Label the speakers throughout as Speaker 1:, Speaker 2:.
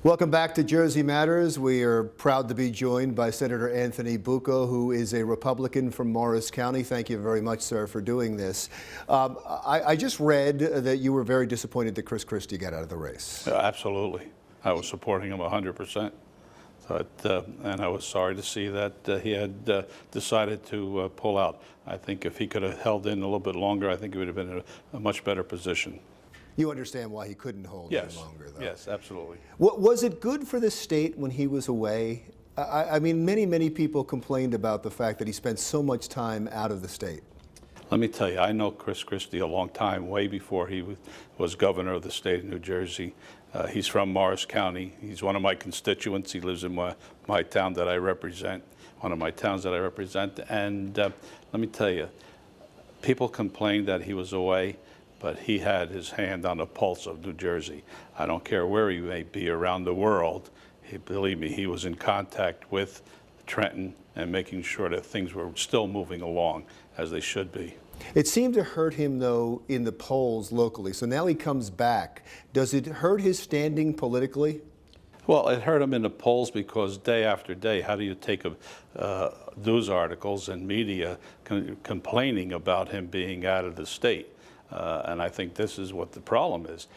Speaker 1: Welcome back to Jersey Matters. We are proud to be joined by Senator Anthony Bucco, who is a Republican from Morris County. Thank you very much, sir, for doing this. I just read that you were very disappointed that Chris Christie got out of the race.
Speaker 2: Absolutely. I was supporting him 100%. And I was sorry to see that he had decided to pull out. I think if he could have held in a little bit longer, I think he would have been in a much better position.
Speaker 1: You understand why he couldn't hold any longer, though?
Speaker 2: Yes, absolutely.
Speaker 1: Was it good for the state when he was away? I mean, many people complained about the fact that he spent so much time out of the state.
Speaker 2: Let me tell you, I know Chris Christie a long time, way before he was governor of the state of New Jersey. He's from Morris County. He's one of my constituents. He lives in my town that I represent, one of my towns that I represent. And let me tell you, people complained that he was away, but he had his hand on the pulse of New Jersey. I don't care where he may be around the world. Believe me, he was in contact with Trenton and making sure that things were still moving along as they should be.
Speaker 1: It seemed to hurt him, though, in the polls locally. So now he comes back. Does it hurt his standing politically?
Speaker 2: Well, it hurt him in the polls because day after day, how do you take news articles and media complaining about him being out of the state? And I think this is what the problem is.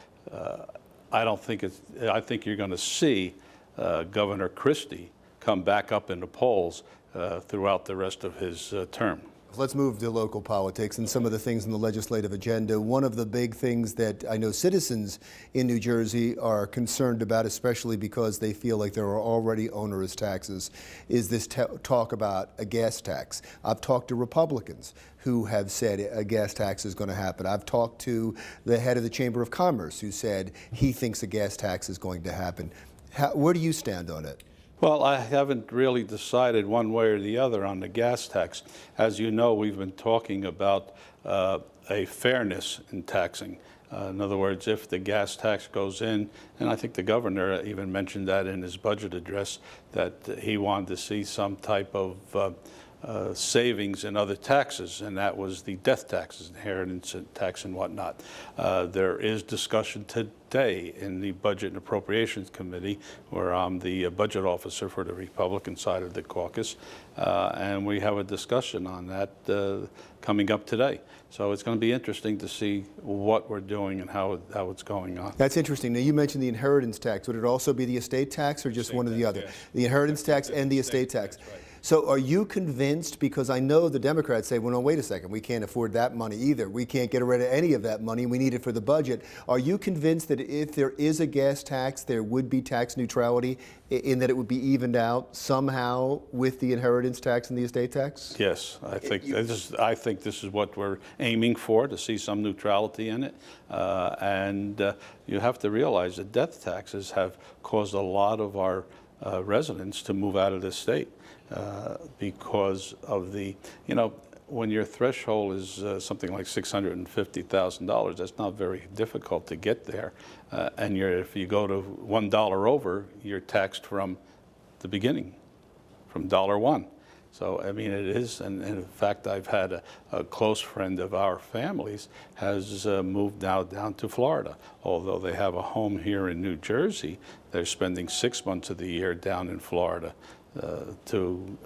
Speaker 2: I think you're going to see Governor Christie come back up in the polls throughout the rest of his term.
Speaker 1: Let's move to local politics and some of the things in the legislative agenda. One of the big things that I know citizens in New Jersey are concerned about, especially because they feel like there are already onerous taxes, is this talk about a gas tax. I've talked to Republicans who have said a gas tax is going to happen. I've talked to the head of the Chamber of Commerce who said he thinks a gas tax is going to happen. Where do you stand on it?
Speaker 2: Well, I haven't really decided one way or the other on the gas tax. As you know, we've been talking about a fairness in taxing. In other words, if the gas tax goes in, and I think the governor even mentioned that in his budget address, that he wanted to see some type of savings in other taxes, and that was the death taxes, inheritance tax and whatnot. There is discussion today in the Budget and Appropriations Committee, where I'm the budget officer for the Republican side of the caucus, and we have a discussion on that coming up today. So it's going to be interesting to see what we're doing and how it's going on.
Speaker 1: That's interesting. Now, you mentioned the inheritance tax. Would it also be the estate tax or just one or the other?
Speaker 2: Yes.
Speaker 1: The inheritance tax and the estate tax.
Speaker 2: Right.
Speaker 1: So are you convinced, because I know the Democrats say, well, no, wait a second, we can't afford that money either. We can't get rid of any of that money. We need it for the budget. Are you convinced that if there is a gas tax, there would be tax neutrality in that it would be evened out somehow with the inheritance tax and the estate tax?
Speaker 2: Yes, I think this is what we're aiming for, to see some neutrality in it. And you have to realize that death taxes have caused a lot of our residents to move out of the state. Because of the, when your threshold is something like $650,000, that's not very difficult to get there. And if you go to $1 over, you're taxed from the beginning, from $1. So, I mean, it is, and in fact, I've had a close friend of our family's has moved now down to Florida. Although they have a home here in New Jersey, they're spending 6 months of the year down in Florida to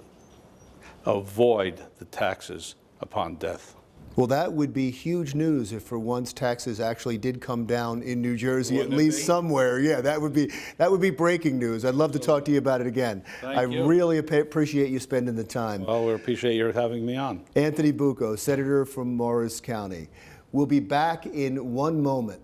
Speaker 2: avoid the taxes upon death.
Speaker 1: Well, that would be huge news if for once taxes actually did come down in New Jersey,
Speaker 2: Wouldn't
Speaker 1: at least somewhere. Yeah, that would be breaking news. I'd love to talk to you about it again.
Speaker 2: Thank you.
Speaker 1: Really appreciate you spending the time.
Speaker 2: Well, we appreciate you having me on.
Speaker 1: Anthony Bucco, Senator from Morris County. We'll be back in one moment.